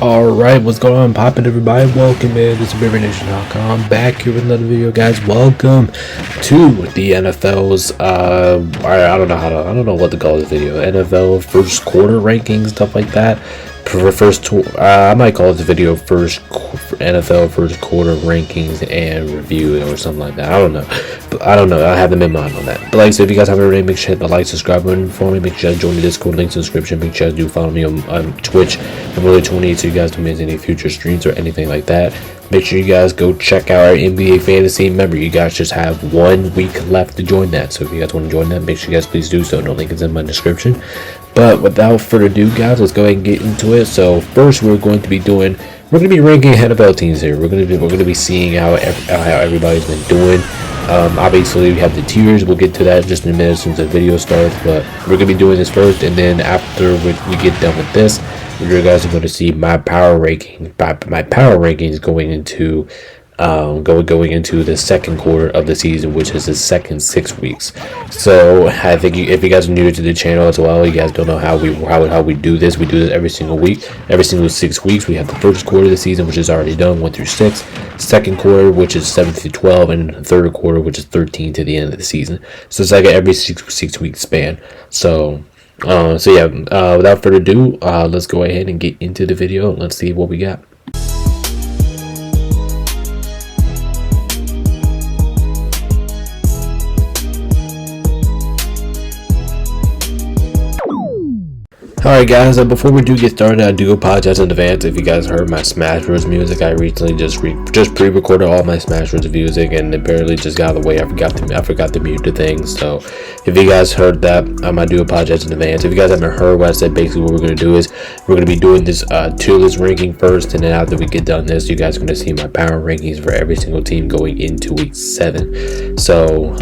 Alright, what's going on, poppin' everybody? Welcome in to SuburbanNation.com, back here with another video, guys. Welcome to the NFL's I don't know what to call this video. NFL first quarter rankings, stuff like that. I might call this video NFL first quarter rankings and review or something like that. I don't know. But I don't know. I have them in mind on that. But like I said, if you guys haven't already, make sure to hit the like, subscribe button for me. Make sure to join the Discord, links in the description. Make sure to do follow me on Twitch. I'm really 28, so you guys don't miss any future streams or anything like that. Make sure you guys go check out our NBA fantasy. Remember, you guys just have 1 week left to join that. So if you guys want to join that, make sure you guys please do so. No link is in my description. But without further ado, guys, let's go ahead and get into it. So first, we're going to be ranking NFL teams here. We're going to be seeing how everybody's been doing. Obviously, we have the tiers. We'll get to that in just in a minute since the video starts. But we're going to be doing this first, and then after we get done with this, you guys are going to see my power ranking. My power rankings going into going into the second quarter of the season, which is the second 6 weeks. So I think if you guys are new to the channel as well, you guys don't know how we do this. We do this every single week. Every single 6 weeks, we have the first quarter of the season, which is already done, 1 through 6. Second quarter, which is 7 through 12, and the third quarter, which is 13 to the end of the season. So it's like every six week span. So yeah, without further ado, let's go ahead and get into the video. Let's see what we got. Alright guys, before we do get started, I do apologize in advance if you guys heard my Smash Bros music. I recently just pre-recorded all my Smash Bros music, and it barely just got out of the way. I forgot to mute the thing. So if you guys heard that, I do apologize in advance. If you guys haven't heard what I said, basically what we're going to do is we're going to be doing this tier list ranking first, and then after we get done this, you guys are going to see my power rankings for every single team going into week 7. So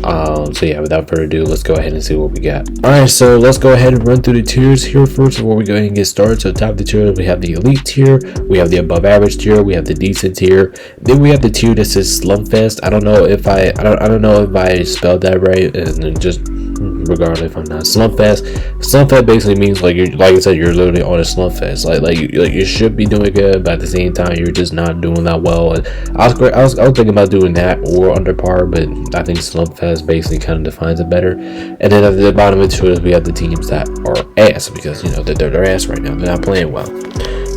yeah, without further ado, let's go ahead and see what we got. Alright, so let's go ahead and run through the tiers here first before we go ahead and get started. So top of the tier, we have the elite tier, we have the above average tier, we have the decent tier, then we have the tier that says Slumfest. I don't know if I spelled that right, and just regardless if I'm not. Slumfest basically means like I said, you're literally on a Slumfest. Like you should be doing good, but at the same time you're just not doing that well. And I was thinking about doing that or under par, but I think Slumfest basically kind of defines it better. And then at the bottom of the tier, we have the teams that are ass, because you know they're ass right now. They're not playing well.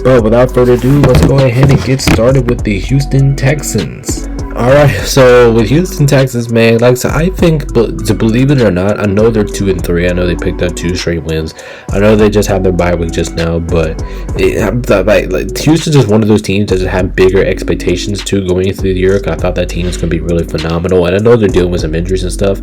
But without further ado, let's go ahead and get started with the Houston Texans. Alright, so with Houston Texans, man, like I said, I think, but to believe it or not, I know they're 2-3. I know they picked up 2 straight wins. I know they just had their bye week just now, but Houston's just one of those teams that just have bigger expectations to going into the year. I thought that team was going to be really phenomenal, and I know they're dealing with some injuries and stuff,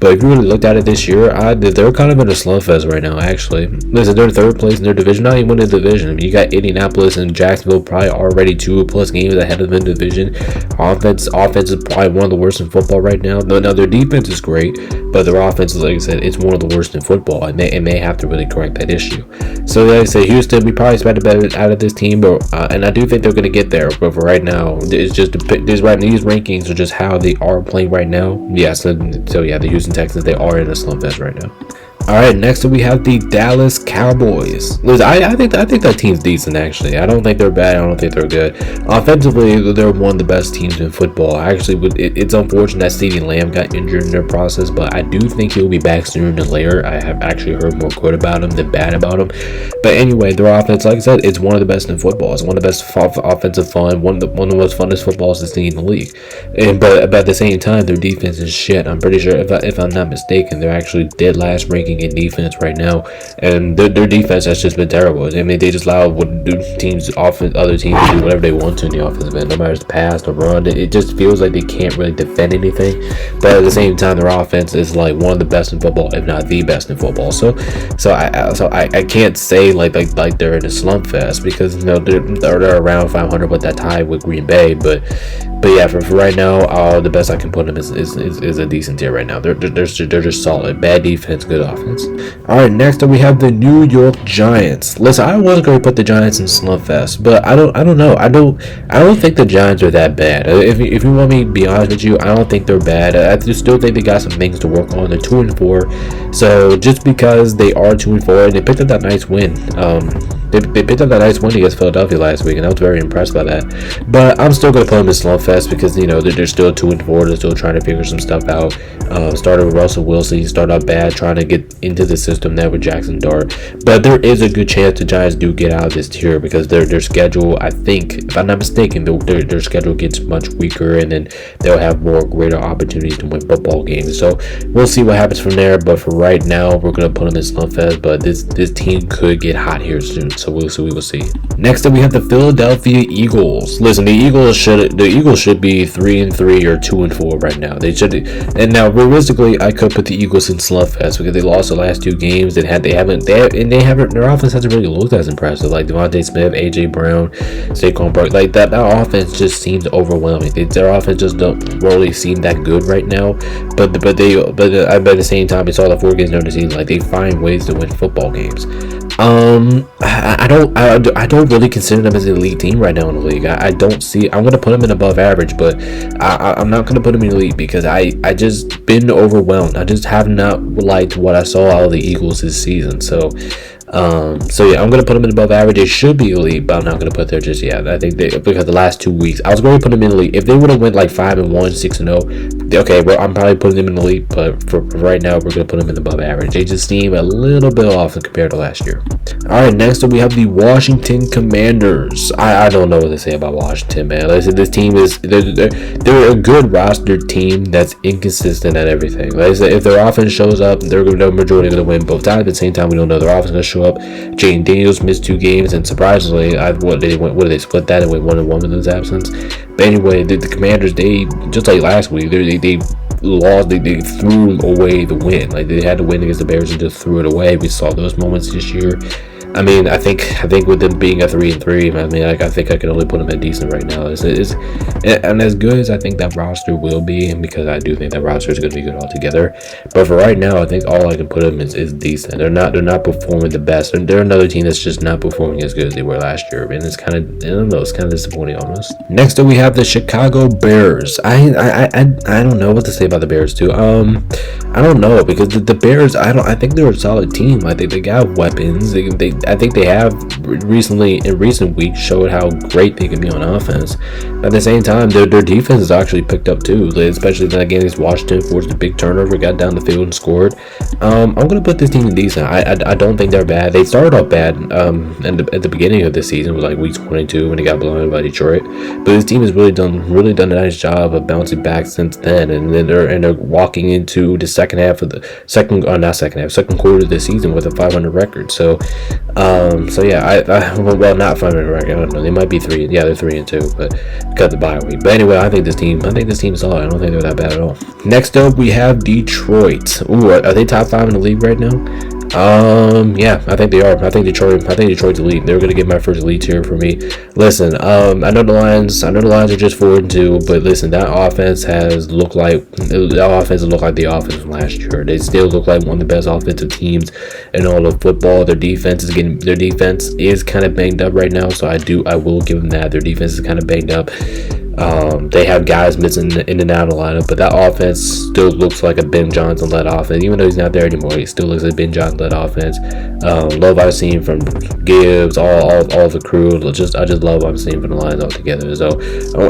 but if you really looked at it this year, they're kind of in a slumfest right now, actually. Listen, they're third place in their division, not even winning the division. I mean, you got Indianapolis and Jacksonville probably already 2+ games ahead of them in the division. Offense is probably one of the worst in football right now. Now their defense is great, but their offense, like I said, it's one of the worst in football, and they have to really correct that issue. So like I said, Houston, we probably expect a better out of this team, but and I do think they're going to get there. But for right now, it's just these rankings are just how they are playing right now. Yeah, so yeah, the Houston Texans, they are in a slumfest right now. Alright, next up we have the Dallas Cowboys. Listen, I think that team's decent, actually. I don't think they're bad. I don't think they're good. Offensively, they're one of the best teams in football. Actually, it's unfortunate that CeeDee Lamb got injured in their process, but I do think he'll be back sooner than later. I have actually heard more good about him than bad about him. But anyway, their offense, like I said, it's one of the best in football. It's one of the best offensive fun, one of the most funnest footballs to see in the league. But at the same time, their defense is shit. I'm pretty sure, if I'm not mistaken, they're actually dead last ranking in defense right now, and their defense has just been terrible. I mean, they just allow other teams to do whatever they want to in the offensive end, no matter if it's pass or run. It just feels like they can't really defend anything. But at the same time, their offense is like one of the best in football, if not the best in football. So I can't say like they're in a slump fest, because you know they're around 500 with that tie with Green Bay, but But yeah, for right now, the best I can put them is a decent tier right now. They're just solid. Bad defense, good offense. All right, next up we have the New York Giants. Listen, I was going to put the Giants in Slumfest, but I don't know. I don't think the Giants are that bad. If you want me to be honest with you, I don't think they're bad. I just still think they got some things to work on. They're 2-4, so just because they are 2-4, they picked up that nice win. They picked up that nice win against Philadelphia last week, and I was very impressed by that. But I'm still going to put them in Slumfest because, they're still 2-4. They're still trying to figure some stuff out. Started with Russell Wilson. He started out bad trying to get into the system there with Jackson Dart. But there is a good chance the Giants do get out of this tier because their schedule, I think, if I'm not mistaken, their schedule gets much weaker, and then they'll have greater opportunities to win football games. So we'll see what happens from there. But for right now, we're going to put them in Slumfest. But this team could get hot here soon. So we will see. Next up, we have the Philadelphia Eagles. Listen, the Eagles should be 3-3 or 2-4 right now. They should, and now realistically, I could put the Eagles in Slumfest because they lost the last 2 games. Their offense hasn't really looked as impressive. Like Devontae Smith, AJ Brown, Saquon Barkley, like that offense just seems overwhelming. Their offense just don't really seem that good right now. But at the same time, it's all the 4 games during the season. Like they find ways to win football games. I don't really consider them as an elite team right now in the league. I don't see. I'm gonna put them in above average, but I'm not gonna put them in elite because I just been overwhelmed. I just have not liked what I saw out of the Eagles this season. So yeah, I'm gonna put them in above average. They should be elite, but I'm not gonna put there just yet. I think because the last 2 weeks, I was going to put them in elite. If they would have went like 5-1, 6-0, okay, well, I'm probably putting them in elite. But for right now, we're gonna put them in above average. They just seem a little bit off compared to last year. All right, next up we have the Washington Commanders. I don't know what to say about Washington, man. Like I said, this team they're a good roster team that's inconsistent at everything. Like I said, if their offense shows up, they're majority going to win both times. At the same time, we don't know their offense is going to show up. Jaden Daniels missed 2 games, and surprisingly, what did they split that and went 1-1 in his absence? But anyway, the Commanders, they just like last week, they lost. They threw away the win. Like they had to win against the Bears and just threw it away. We saw those moments this year. I mean, I think with them being a 3-3, I mean, I think I can only put them at decent right now. And as good as I think that roster will be, and because I do think that roster is going to be good altogether. But for right now, I think all I can put them is decent. They're not performing the best, and they're another team that's just not performing as good as they were last year. And it's kind of, I don't know, it's kind of disappointing almost. Next up, we have the Chicago Bears. I don't know what to say about the Bears too. I don't know because the Bears, I think they're a solid team. I think they got weapons. I think they have recently in recent weeks showed how great they can be on offense. But at the same time, their defense has actually picked up too, especially then again against Washington, forced a big turnover, got down the field and scored. I'm gonna put this team in decent. I don't think they're bad. They started off bad at the beginning of the season, with like week 22 when they got blown out by Detroit. But this team has really done a nice job of bouncing back since then, and then they're walking into the second quarter of the season with a 500 record. So yeah, well, not 500 record. I don't know. They might be 3. Yeah, they're 3-2, but cut the bye week. But anyway, I think this team is solid. I don't think they're that bad at all. Next up, we have Detroit. Ooh, are they top 5 in the league right now? Yeah, I think they are. I think Detroit's elite. They're gonna get my first elite tier for me. Listen, I know the Lions are just 4-2, but listen, that offense has looked like the offense from last year. They still look like one of the best offensive teams in all of football. Their defense is kind of banged up right now, so I will give them that. Their defense is kind of banged up. They have guys missing in and out of the lineup, but that offense still looks like a Ben Johnson-led offense. Even though he's not there anymore, he still looks like a Ben Johnson-led offense. Love what I've seen from Gibbs, all the crew. I just love what I'm seeing from the Lions altogether. So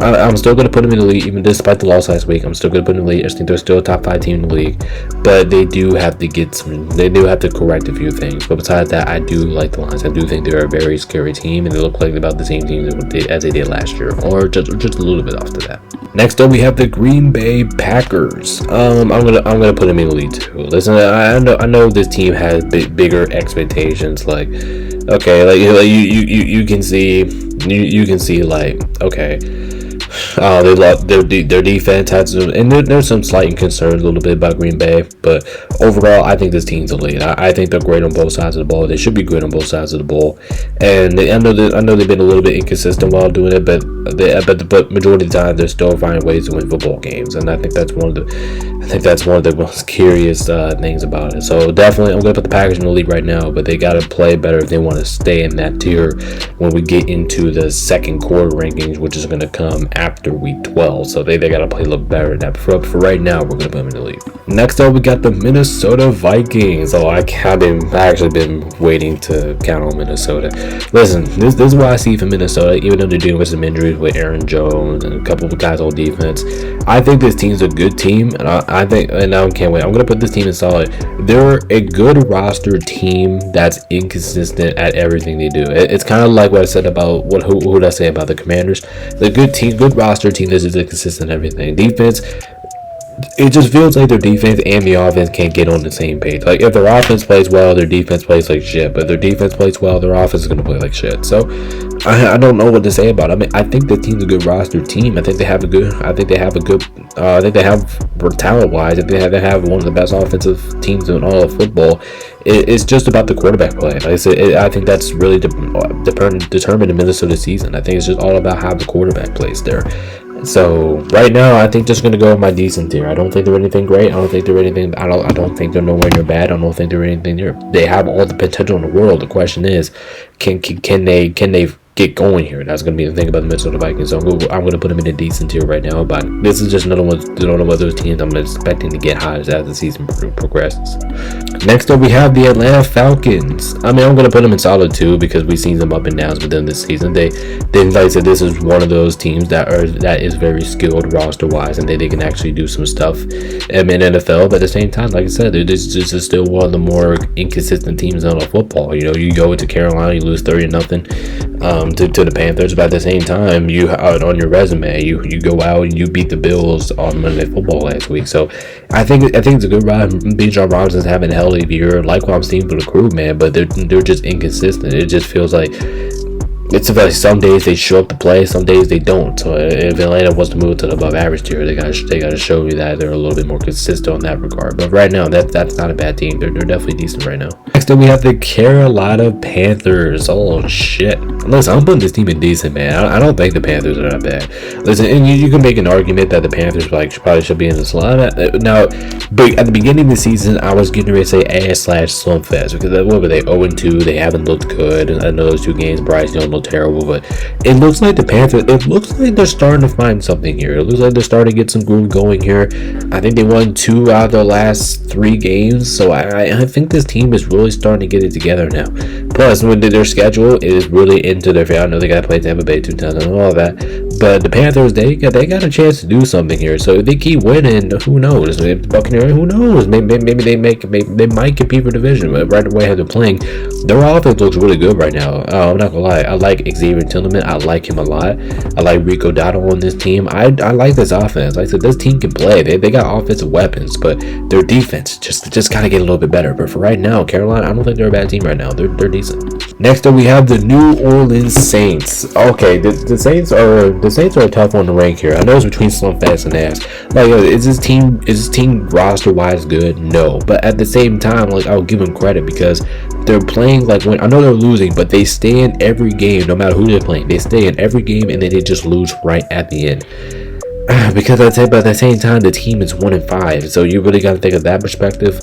I'm still going to put them in the league, even despite the loss last week. I'm still going to put them in the league. I think they're still a top 5 team in the league, but they do have to correct a few things. But besides that, I do like the Lions. I do think they're a very scary team, and they look like about the same team as they did last year, or just a little bit off to that. Next up, we have the Green Bay Packers. I'm gonna put them in the lead too. Listen, I know this team has bigger expectations. Like, okay, like you can see like, okay, They love their defense has some, and there's some slight concerns a little bit about Green Bay, but overall, I think this team's elite. I think they're great on both sides of the ball. They should be great on both sides of the ball, and I know they've been a little bit inconsistent while doing it, but majority of the time they're still finding ways to win football games, and I think that's one of the most curious things about it. So definitely, I'm gonna put the Packers in the league right now, but they gotta play better if they want to stay in that tier when we get into the second quarter rankings, which is going to come after week 12. So they got to play a little better than that. For right now, we're going to put them in the league. Next up, we got the Minnesota Vikings. Oh, I've actually been waiting to count on Minnesota. Listen, this is what I see from Minnesota, even though they're dealing with some injuries with Aaron Jones and a couple of guys on defense. I think this team's a good team, and I can't wait. I'm going to put this team in solid. They're a good roster team that's inconsistent at everything they do. It's kind of like what I said about who did I say about the Commanders? The good roster team that is consistent in everything. Defense, it just feels like their defense and the offense can't get on the same page. Like if their offense plays well, their defense plays like shit. But if their defense plays well, their offense is gonna play like shit. So I don't know what to say about it. I mean, I think the team's a good roster team. I think they have talent wise. They have one of the best offensive teams in all of football. It's just about the quarterback play. Like I said, I think that's really determined in Minnesota's season. I think it's just all about how the quarterback plays there. So right now, I think just gonna go with my decent tier. I don't think they're anything great. I don't think they're nowhere near bad. I don't think they're anything near. They have all the potential in the world. The question is, can they get going here? That's gonna be the thing about the Minnesota Vikings. So I'm gonna put them in a decent tier right now. But this is just another one of those teams I'm expecting to get high as the season progresses. Next up, we have the Atlanta Falcons. I mean, I'm gonna put them in solid too because we've seen them up and downs with them this season. They like I said, this is one of those teams that is very skilled roster wise, and they can actually do some stuff in NFL. But at the same time, like I said, this is still one of the more inconsistent teams in all of football. You know, you go into Carolina, you lose 30-0. To the Panthers, but at the same time, you on your resume, you go out and you beat the Bills on Monday Night Football last week. So I think it's a good ride. Bijan Robinson's having a hell of a year, like what I'm seeing for the crew, man. But they're just inconsistent. It just feels like it's like some days they show up to play, some days they don't. So if Atlanta wants to move to the above average tier, they gotta show you that they're a little bit more consistent on that regard. But right now, that's not a bad team. They're definitely decent right now. Next up, we have the Carolina Panthers. Oh shit! Listen, I'm putting this team in decent, man. I don't think the Panthers are that bad. Listen, and you can make an argument that the Panthers probably should be in the slump. Now, but at the beginning of the season, I was getting ready to say ass/slump fest because what were they? 0-2. They haven't looked good. I know those 2 games, Bryce Young looked terrible, but it looks like the Panthers, it looks like they're starting to find something here. It looks like they're starting to get some groove going here. I think they won 2 out of their last 3 games, so I think this team is really starting to get it together now. Plus, when their schedule is really into their favor. I know they got to play Tampa Bay 2 times and all that, but the Panthers, they got a chance to do something here. So if they keep winning, who knows? If the Buccaneers, who knows? Maybe they might compete for division. But right away, how they're playing, their offense looks really good right now. I'm not gonna lie. I like Xavier Tillman. I like him a lot. I like Rico Dotto on this team. I like this offense. Like I said, this team can play. They got offensive weapons, but their defense just gotta get a little bit better. But for right now, Carolina, I don't think they're a bad team right now. They're decent. Next up, we have the New Orleans Saints. Okay, the Saints are a tough one to rank here. I know it's between slump fast and ass. Like, is this team roster wise good? No, but at the same time, like, I'll give them credit because they're playing like when I know they're losing, but they stay in every game, no matter who they're playing. They stay in every game, and then they just lose right at the end. Because I'd say, but at the same time, the team is 1-5, so you really got to think of that perspective.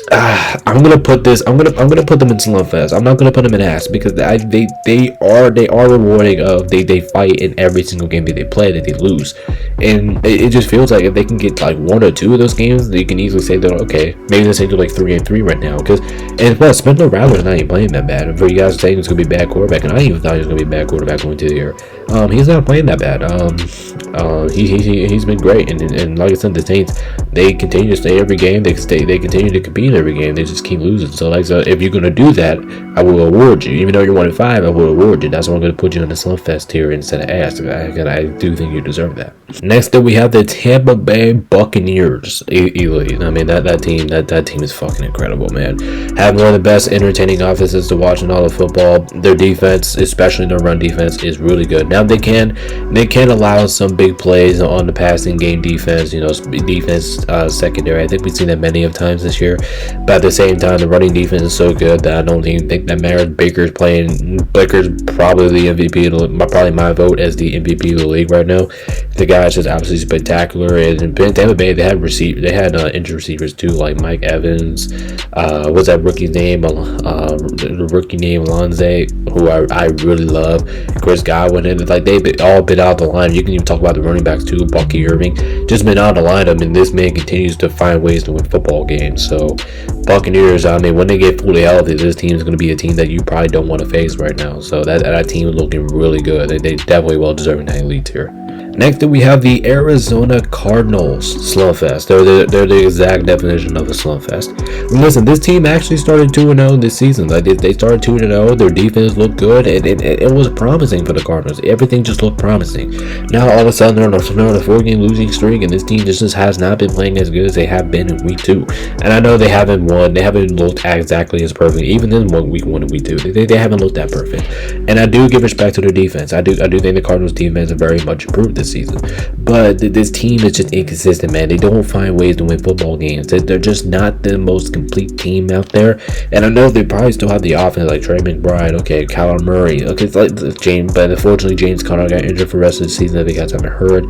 I'm gonna put them in slump fest. I'm not gonna put them in ass because they are rewarding of they fight in every single game that they play that they lose, and it just feels like if they can get like 1 or 2 of those games, you can easily say that okay, maybe they're saying they're like 3-3 right now. Because and plus Spencer Rattler's not even playing that bad. For you guys saying it's gonna be a bad quarterback, and I even thought he was gonna be a bad quarterback going to the year. He's not playing that bad. He's been great, and like I said, the Saints, they continue to stay every game. They continue to compete. every game. They just keep losing. So if you're gonna do that, I will award you. Even though you're 1-5, I will award you. That's why I'm gonna put you in the Slumfest tier instead of ass. I do think you deserve that. Next up, we have the Tampa Bay Buccaneers elite. I mean, that team is fucking incredible, man. Have one of the best entertaining offenses to watch in all of football. Their defense, especially their run defense, is really good. Now they can allow some big plays on the passing game defense. Defense secondary. I think we've seen that many of times this year. But at the same time, the running defense is so good that I don't even think that matters. Baker's probably the MVP. Probably my vote as the MVP of the league right now. The guy's just absolutely spectacular. And in Tampa Bay, they had injured receivers too, like Mike Evans. What's that rookie's name? The rookie name Alonze, who I really love. Chris Godwin, and they all been out of the line. You can even talk about the running backs too. Bucky Irving just been out of the lineup, and this man continues to find ways to win football games. So Buccaneers, I mean, when they get fully healthy, this team is going to be a team that you probably don't want to face right now. So that team is looking really good. They definitely well deserving that elite tier. Next up, we have the Arizona Cardinals Slumfest. They're the exact definition of a Slumfest. Listen, this team actually started 2-0 this season. They started 2-0. Their defense looked good. It was promising for the Cardinals. Everything just looked promising. Now all of a sudden they're on a 4-game losing streak, and this team just has not been playing as good as they have been in week 2. And I know they haven't won. They haven't looked exactly as perfect, even in week 1 and week 2. They haven't looked that perfect. And I do give respect to their defense. I do think the Cardinals defense have very much improved this season, but this team is just inconsistent, man. They don't find ways to win football games. They're just not the most complete team out there. And I know they probably still have the offense, like Trey McBride, okay, Kyler Murray, okay, it's like James, but unfortunately James Conner got injured for the rest of the season, if you guys haven't heard.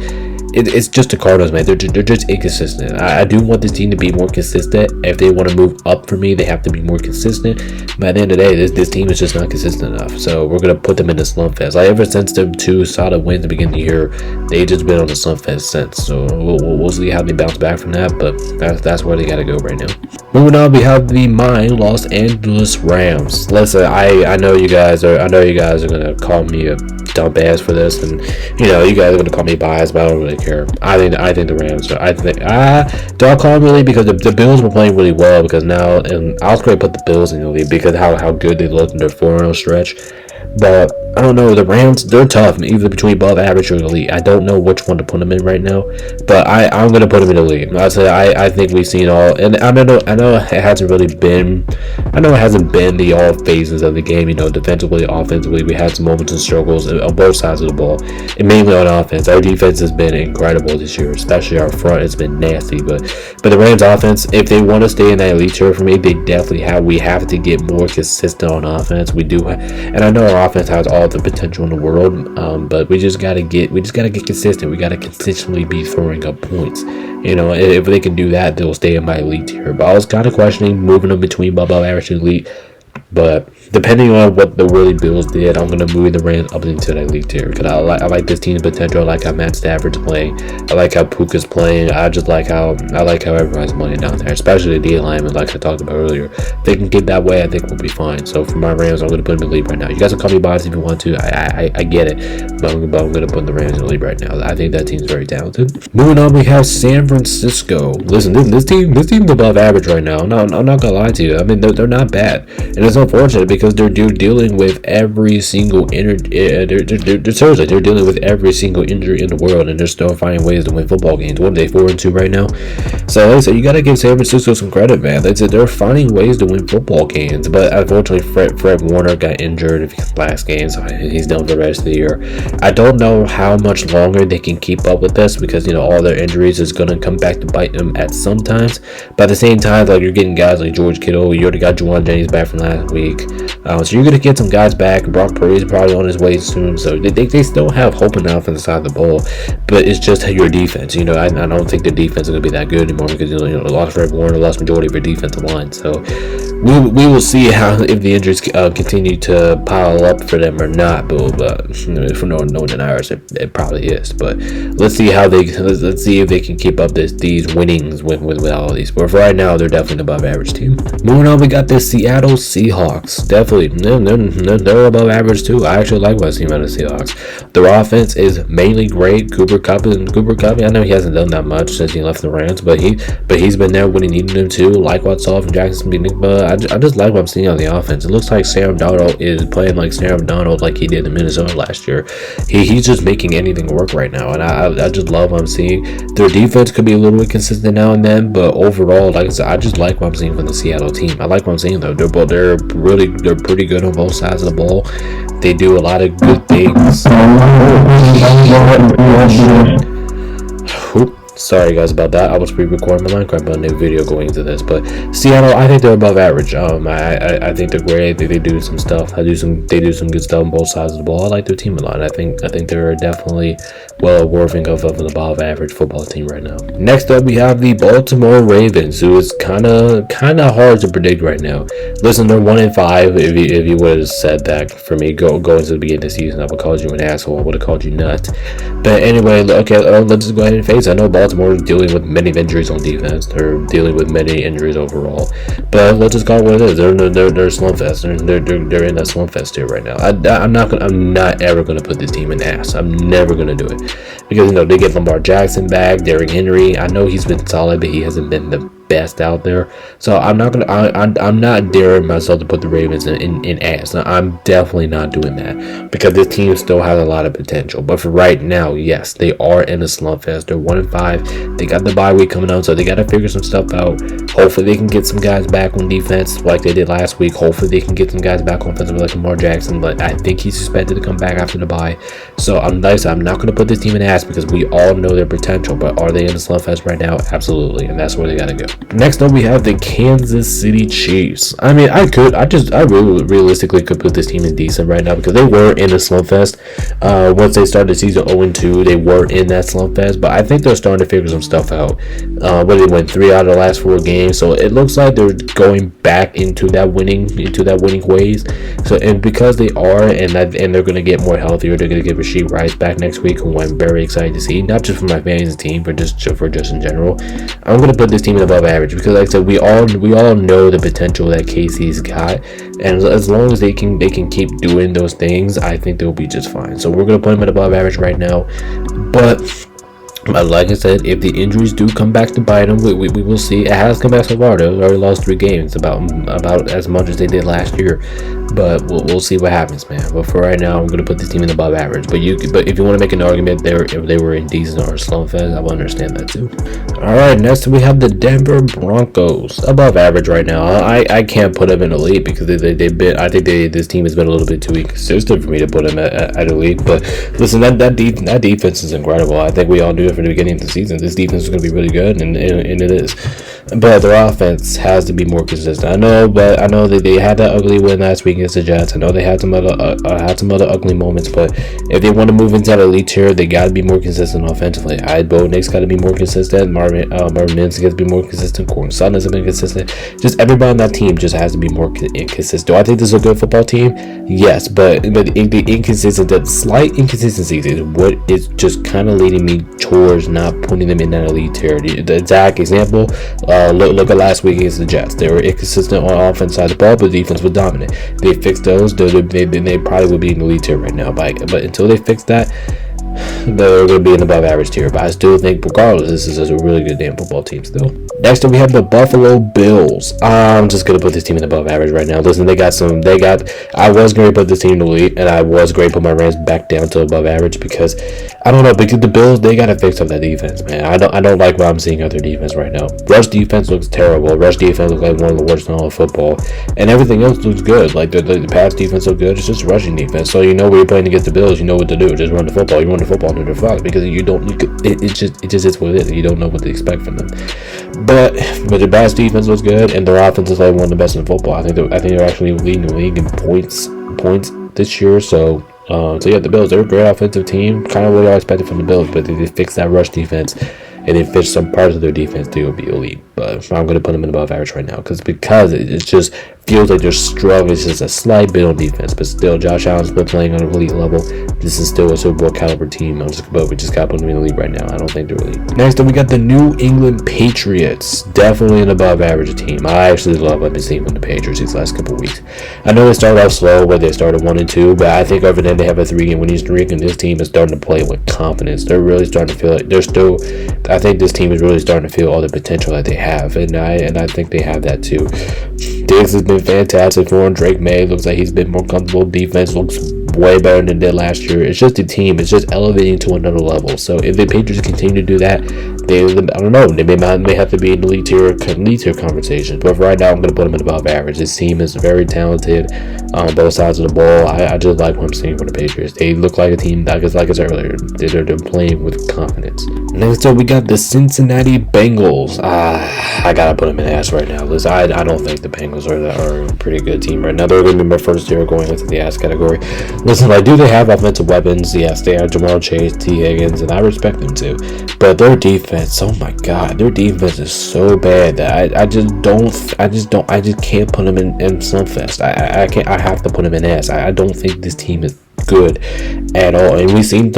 It's just the Cardinals, man. They're just inconsistent. I do want this team to be more consistent. If they want to move up for me, they have to be more consistent. But at the end of the day, this team is just not consistent enough. So we're going to put them in the slump fest. Ever since them 2 solid wins at the beginning of the year, they just been on the slump fest since. So we'll see how they bounce back from that. But that's where they got to go right now. Moving on, we have the Los Angeles Rams. Listen, I know you guys are going to call me a dump ass for this, and you guys are going to call me biased, but I don't really care. I think the Rams don't call them really, because the Bills were playing really well, because now, and I was going to put the Bills in the league because how good they looked in their 4-0 stretch. But I don't know, the Rams, they're tough, either between above average or elite. I don't know which one to put them in right now, but I'm going to put them in elite. I think we've seen all, and I know it hasn't been the all phases of the game, defensively, offensively. We had some moments and struggles on both sides of the ball, and mainly on offense. Our defense has been incredible this year, especially our front. It's been nasty, but the Rams offense, if they want to stay in that elite tier for me, they definitely we have to get more consistent on offense. We do, and I know our offense has all the potential in the world, but we just gotta get consistent. We gotta consistently be throwing up points. If they can do that, they'll stay in my elite tier. But I was kind of questioning moving them between above average and elite. But depending on what the really Bills did, I'm going to move the Rams up into that elite tier, because I like this team's potential. I like how Matt Stafford's playing. I like how Puka's playing. I like how everybody's playing down there, especially the D linemen, like I talked about earlier. If they can get that way, I think we'll be fine. So for my Rams, I'm going to put them in elite right now. You guys can call me biased if you want to. I get it, but I'm going to put the Rams in elite right now. I think that team's very talented. Moving on, we have San Francisco. Listen, this team's above average right now. I'm not going to lie to you. I mean, they're not bad, and it's unfortunate because they're dealing with every single injury. They're dealing with every single injury in the world, and they're still finding ways to win football games. What are they, 4-2 right now? So like I said, you got to give San Francisco some credit, man. They're finding ways to win football games, but unfortunately, Fred Warner got injured last game, so he's done for the rest of the year. I don't know how much longer they can keep up with this, because all their injuries is going to come back to bite them at some times. But at the same time, like, you're getting guys like George Kittle. You already got Juwan Jennings back from last week. So you're going to get some guys back. Brock Purdy's probably on his way soon. So they still have hope in the offensive side of the ball. But it's just your defense. I don't think the defense is going to be that good anymore, because lost Fred Warner, lost majority of your defensive line. So we will see if the injuries continue to pile up for them or not. But for no deniers, it probably is. But let's see if they can keep up these winnings with all of these. But for right now, they're definitely an above average team. Moving on, we got the Seattle Seahawks. Seahawks. Definitely, they're above average too. I actually like what I've seen out of the Seahawks. Their offense is mainly great. Cooper Kupp, I know he hasn't done that much since he left the Rams, but he's been there when he needed him to. Like what I saw from Jackson beating, but I just like what I'm seeing on the offense. It looks like Sam Darnold is playing like Sam Darnold, like he did in Minnesota last year. He's just making anything work right now, and I just love what I'm seeing. Their defense could be a little bit consistent now and then, but overall, like I said, I just like what I'm seeing from the Seattle team. I like what I'm seeing though. They're pretty good on both sides of the ball. They do a lot of good things. Sorry guys about that. I was pre-recording my Minecraft about a new video going into this, but Seattle, I think they're above average. I think they're great. They do some stuff. They do some good stuff on both sides of the ball. I like their team a lot. I think they're definitely well worthy of an above average football team right now. Next up, we have the Baltimore Ravens, who is kind of hard to predict right now. Listen, they're 1-5. If you would have said that for me going into the beginning of the season, I would have called you an asshole. I would have called you nuts. But anyway, okay, let's just go ahead and face it. I know Baltimore is dealing with many injuries on defense. They're dealing with many injuries overall. But let's just call it what it is. They're slump fest. They're in that slump fest here right now. I'm not ever gonna put this team in ass. I'm never gonna do it because they get Lamar Jackson back, Derrick Henry. I know he's been solid, but he hasn't been the best out there. So I'm not daring myself to put the Ravens in ass. Now, I'm definitely not doing that because this team still has a lot of potential. But for right now, yes, they are in a slump fest. They're 1-5. They got the bye week coming out, so they got to figure some stuff out. Hopefully they can get some guys back on defense like they did last week. Hopefully they can get some guys back on offense like Lamar Jackson, but I think he's expected to come back after the bye. So I'm not going to put this team in ass because we all know their potential. But are they in a slump fest right now? Absolutely, and that's where they got to go. Next up, we have the Kansas City Chiefs. I mean, I really realistically could put this team in decent right now because they were in a slump fest. Once they started the season 0-2, they were in that slump fest, but I think they're starting to figure some stuff out. But they went 3 out of the last 4 games, so it looks like they're going back into that winning ways. So, and because they are, and they're going to get more healthier, they're going to get Rashid Rice back next week, who I'm very excited to see, not just for my fantasy team, but just in general. I'm going to put this team in above average because, like I said, we all know the potential that KC's got, and as long as they can keep doing those things, I think they'll be just fine. So we're going to put them at above average right now, but like I said, if the injuries do come back to bite them, we will see. It has come back so far. They already lost 3 games, about as much as they did last year. But we'll see what happens, man. But for right now, I'm gonna put this team in above average. But if you want to make an argument if they were in decent or slump fest, I will understand that too. All right, next we have the Denver Broncos, above average right now. I can't put them in elite because this team has been a little bit too inconsistent for me to put them at elite. But listen, that defense is incredible. I think we all knew it from the beginning of the season. This defense is going to be really good, and it is. But their offense has to be more consistent. I know that they had that ugly win last week against the Jets. I know they had some other ugly moments, but if they want to move into that elite tier, they got to be more consistent offensively. Bo Nix got to be more consistent. Marvin Mims got to be more consistent. Courtland Sutton has been consistent. Just everybody on that team just has to be more consistent. Do I think this is a good football team? Yes, but the slight inconsistencies is what is just kind of leading me towards not putting them in that elite tier. The exact example, look at last week against the Jets. They were inconsistent on offense side of the ball, but the defense was dominant. They fixed those, they probably would be in the elite tier right now. But until they fix that, they're going to be in the above average tier. But I still think, regardless, this is a really good damn football team still. Next up, we have the Buffalo Bills. I'm just going to put this team in above average right now. Listen, I was going to put this team in the elite, and I was going to put my Rams back down to above average because, I don't know, because the Bills, they got to fix up that defense, man. I don't like what I'm seeing out their defense right now. Rush defense looks terrible. Rush defense looks like one of the worst in all of football, and everything else looks good. Like, the pass defense looks good. It's just rushing defense. So, when you're playing against the Bills, you know what to do. Just run the football. You run the football into the fox because it just is what it is. You don't know what to expect from them. But their pass defense looks good, and their offense is like one of the best in football. I think they're actually leading the league in points this year. So yeah, the Bills, they're a great offensive team. Kind of what I expected from the Bills, but they fix that rush defense and they fix some parts of their defense, they will be elite. But I'm going to put them in above average right now because it's just feels like they're struggling. It's just a slight bit on defense, but still, Josh Allen's been playing on an elite level. This is still a Super Bowl caliber team. But we just got put them in the league right now. I don't think they're elite. Next up, we got the New England Patriots. Definitely an above average team. I actually love what I've been seeing from the Patriots these last couple weeks. I know they started off slow, but they started 1-2, but I think over then they have a 3-game winning streak, and this team is starting to play with confidence. They're really starting to feel like I think this team is really starting to feel all the potential that they have, and I think they have that too. Diggs has been fantastic for him. Drake May looks like he's been more comfortable. Defense looks way better than they did last year. It's just the team. It's just elevating to another level. So if the Patriots continue to do that, I don't know. They may have to be in the lead tier conversation. But right now, I'm going to put them in above average. This team is very talented on both sides of the ball. I just like what I'm seeing from the Patriots. They look like a team that, like I said earlier, they're playing with confidence. Next up, we got the Cincinnati Bengals. I gotta put them in ass right now. Listen, I don't think the Bengals are a pretty good team right now. They're going to be my first year going into the ass category. Listen, do they have offensive weapons? Yes, they are. Jamal Chase, T. Higgins, and I respect them too. But their defense, oh my God, their defense is so bad that I just can't put them in Slumfest. I have to put them in ass. I don't think this team is good at all, and we've seen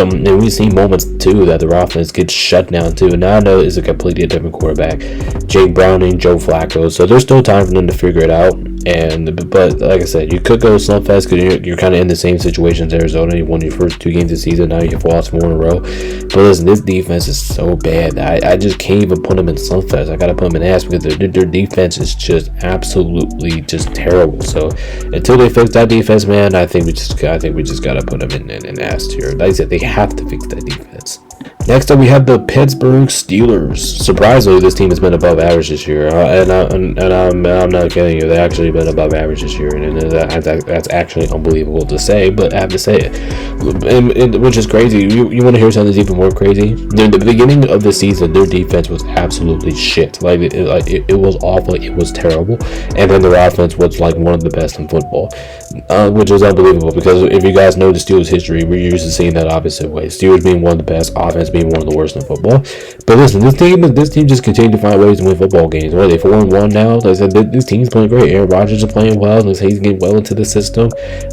moments too that their offense gets shut down too. Now I know it's a completely different quarterback, Jake Browning, Joe Flacco, so there's still time for them to figure it out. But like I said, you could go Slumfest because you're kind of in the same situation as Arizona. You won your first 2 games of the season, now you've lost 4 in a row. But listen, this defense is so bad that I just can't even put them in Slumfest. I gotta put them in ass because their defense is just absolutely just terrible. So until they fix that defense, man, I think we just gotta put them in ass tier. Like I said, they have to fix that defense. Next up, we have the Pittsburgh Steelers. Surprisingly, this team has been above average this year, and I'm not kidding you. They've actually been above average this year, and that's actually unbelievable to say, but I have to say it, which is crazy. You want to hear something that's even more crazy? In the beginning of the season, their defense was absolutely shit. It was awful. It was terrible, and then their offense was like one of the best in football, which is unbelievable. Because if you guys know the Steelers' history, we're used to seeing that opposite way. Steelers being one of the best, offense being one of the worst in football. But listen, this team just continued to find ways to win football games. Are they 4-1 now? Like I said, this team's playing great. Aaron Rodgers is playing well. He's getting well into the system.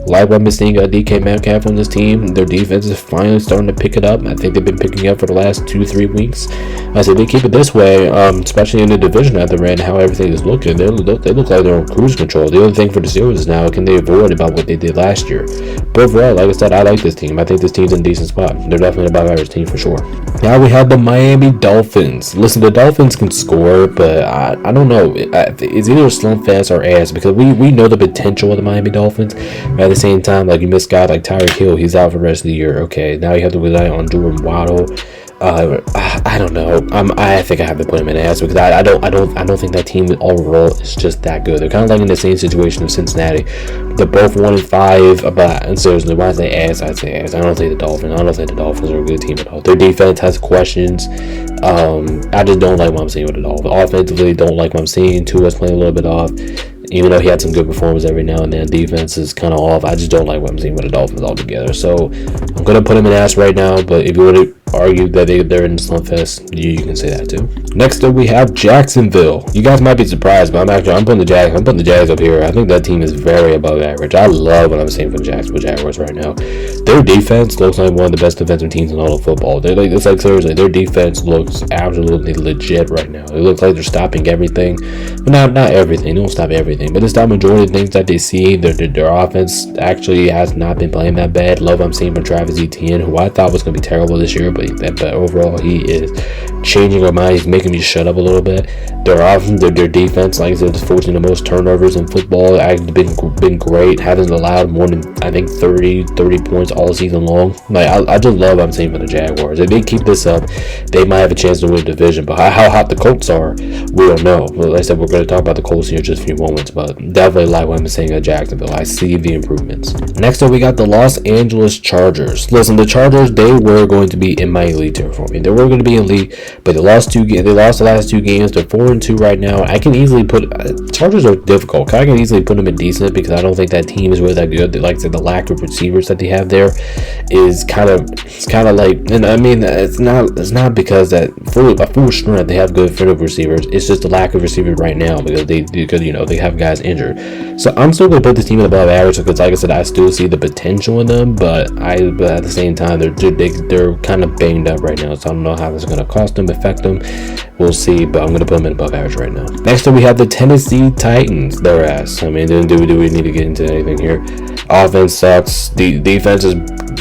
Like what I'm seeing DK Metcalf on this team. Their defense is finally starting to pick it up. I think they've been picking up for the last 2-3 weeks. I said they keep it this way, especially in the division that they're in, how everything is looking. They look like they're on cruise control. The other thing for the Steelers is now, can they avoid about what they did last year? But overall, like I said, I like this team. I think this team's in a decent spot. They're definitely an above average team for sure. Now we have the Miami Dolphins. Listen, the Dolphins can score, but I don't know. It's either Slumfest or ass, because we know the potential of the Miami Dolphins. But at the same time, like, you miss guys like Tyreek Hill, he's out for the rest of the year. Okay, now you have to rely on Jordan Waddle. I don't know. I think I have to put him in ass, because I don't think that team overall is just that good. They're kind of like in the same situation of Cincinnati. They're both 1-5, but seriously, why is they ass? I'd say ass. I don't think the Dolphins are a good team at all. Their defense has questions. I just don't like what I'm seeing with the Dolphins. Offensively, don't like what I'm seeing. Tua's playing a little bit off. Even though he had some good performances every now and then, defense is kind of off. I just don't like what I'm seeing with the Dolphins altogether. So I'm going to put him in ass right now, but if you want to argue that they're in Slumfest, you can say that too. Next up, we have Jacksonville. You guys might be surprised, but I'm putting the Jags up here. I think that team is very above average. I love what I'm seeing from the Jacksonville Jaguars right now. Their defense looks like one of the best defensive teams in all of football. Seriously, their defense looks absolutely legit right now. It looks like they're stopping everything, but not everything. They don't stop everything, but they stop majority of the things that they see. Their offense actually has not been playing that bad. Love what I'm seeing from Travis Etienne, who I thought was going to be terrible this year, but overall he is changing our mind. He's making me shut up a little bit. Their offense, their defense, like I said, is forcing the most turnovers in football. I've been great. Hasn't allowed more than, I think, 30 points all season long. Like, I just love what I'm seeing from the Jaguars. If they keep this up, they might have a chance to win the division. But how hot the Colts are, we don't know. But like I said, we're going to talk about the Colts here in just a few moments. But definitely like what I'm saying at Jacksonville. I see the improvements. Next up, we got the Los Angeles Chargers. Listen, the Chargers, they were going to be in my elite tier for me. They were going to be elite. But they lost the last 2 games. They're 4-2 right now. I can easily put Chargers are difficult. I can easily put them in decent because I don't think that team is really that good. Like I said, the lack of receivers that they have there is kind of like, and I mean it's not because that full strength they have good offensive receivers. It's just the lack of receivers right now because they have guys injured. So I'm still gonna put this team in above average because, like I said, I still see the potential in them, but at the same time they're kind of banged up right now. So I don't know how this is gonna affect them. We'll see, but I'm gonna put them in above average right now. Next up, we have the Tennessee Titans. Their ass. I mean, do we need to get into anything here? Offense sucks. The defense is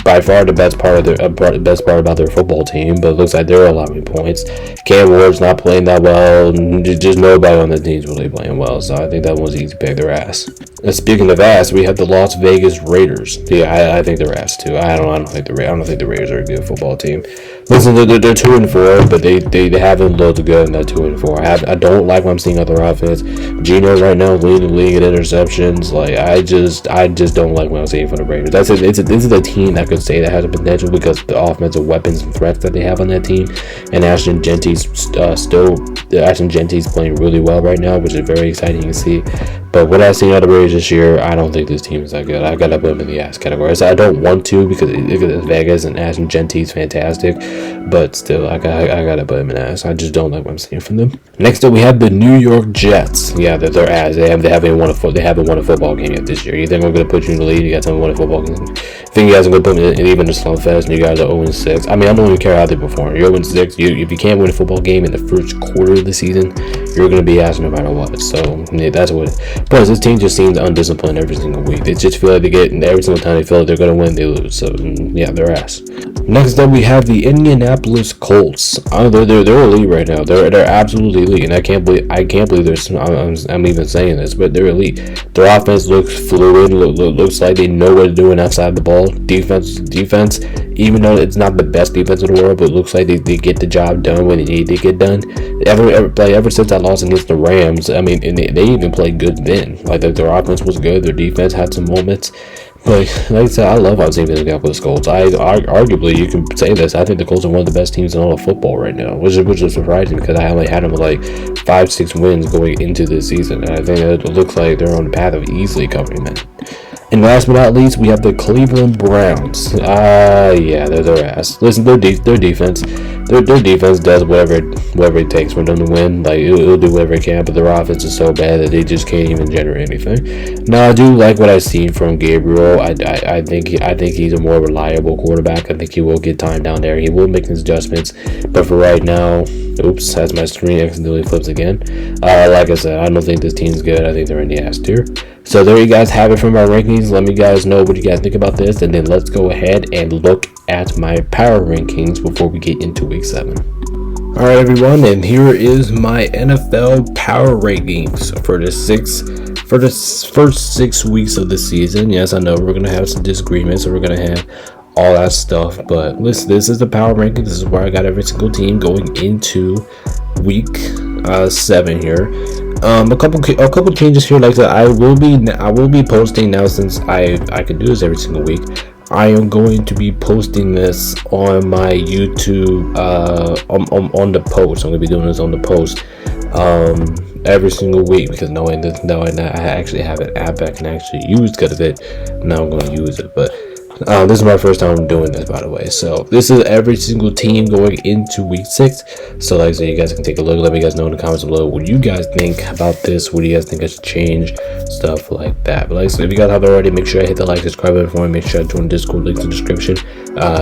by far the best part about their football team, but it looks like they're allowing points. Cam Ward's not playing that well. Just nobody on the team's really playing well, so I think that one's easy to pick their ass. And speaking of ass, we have the Las Vegas Raiders. Yeah, I think they're ass too. I don't think the Raiders are a good football team. Listen, they're 2-4, but they haven't looked good in that 2-4. I don't like what I'm seeing on their offense. Geno right now leading the league in interceptions. Like I just don't like what I'm seeing from the Raiders. This is a team that could say that has a potential because the offensive weapons and threats that they have on that team. And Ashton Genty's playing really well right now, which is very exciting to see. But what I've seen out of the Raiders this year, I don't think this team is that good. I gotta put them in the ass category. So I don't want to because it's Vegas and Ashton Genty's fantastic, but still, I gotta put them in the ass. I just don't like what I'm seeing from them. Next up, we have the New York Jets. Yeah, they're ass. They haven't won a football game yet this year. You think I'm gonna put you in the lead? You guys haven't won a football game. I think you guys are gonna put me in even the slump fest, and you guys are 0-6. I mean, I don't even care how they perform. You're 0-6. If you can't win a football game in the first quarter of the season, you're gonna be ass no matter what. So yeah, that's what. Plus, this team just seems undisciplined every single week. They just feel like every single time they feel like they're going to win, they lose. So, yeah, they're ass. Next up, we have the Indianapolis Colts. They're elite right now. They're absolutely elite, and I can't believe I'm even saying this, but they're elite. Their offense looks fluid. Looks like they know what they're doing outside the ball. Defense. Even though it's not the best defense in the world, but it looks like they get the job done when they need to get done. Ever since I lost against the Rams, I mean, and they even played good then. Like their offense was good, their defense had some moments. But like I said, I love how teams got with the Colts. Arguably, you can say this. I think the Colts are one of the best teams in all of football right now, which is surprising because I only had them with like 5-6 wins going into this season, and I think it looks like they're on the path of easily covering that. And last but not least, we have the Cleveland Browns. Yeah, they're their ass. Listen, their defense does whatever it takes for them to win. Like it'll do whatever it can, but their offense is so bad that they just can't even generate anything. Now, I do like what I see from Gabriel. I think he's a more reliable quarterback. I think he will get time down there. He will make his adjustments, but for right now, oops, that's my screen accidentally flips again. Like I said, I don't think this team's good. I think they're in the ass tier. So there you guys have it from my rankings. Let me guys know what you guys think about this, and then let's go ahead and look at my power rankings before we get into week 7. Alright everyone, and here is my NFL power rankings for the first 6 weeks of the season. Yes, I know we're gonna have some disagreements, and we're gonna have all that stuff, but listen, this is the power ranking. This is where I got every single team going into week 7 here. A couple changes here. Like that, I will be posting now, since I can do this every single week. I am going to be posting this on my YouTube on the post. I'm gonna be doing this on the post every single week, because knowing I actually have an app I can actually use because of it. Now I'm going to use it, but this is my first time doing this, by the way. So this is every single team going into week 6. So like I said, you guys can take a look. Let me guys know in the comments below what you guys think about this. What do you guys think I should change? Stuff like that. But like I said, if you guys haven't already, make sure I hit the like, subscribe button for me. Make sure I join Discord, links in the description.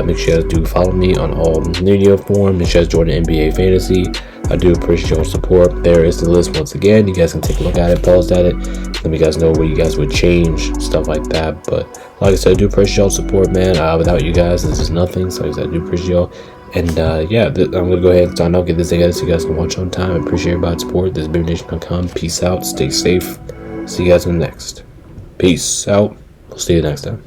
Make sure you guys do follow me on all media forms. Make sure you guys join the NBA Fantasy. I do appreciate your support. There is the list once again. You guys can take a look at it, pause at it. Let me guys know what you guys would change, stuff like that. But like I said, I do appreciate y'all support, man. Without you guys, this is nothing. So like I said, I do appreciate y'all. And yeah, I'm gonna go ahead and sign off, get this thing out so you guys can watch on time. I appreciate everybody's support. This is BabyNation.com. Peace out. Stay safe. See you guys in the next. Peace out. We'll see you next time.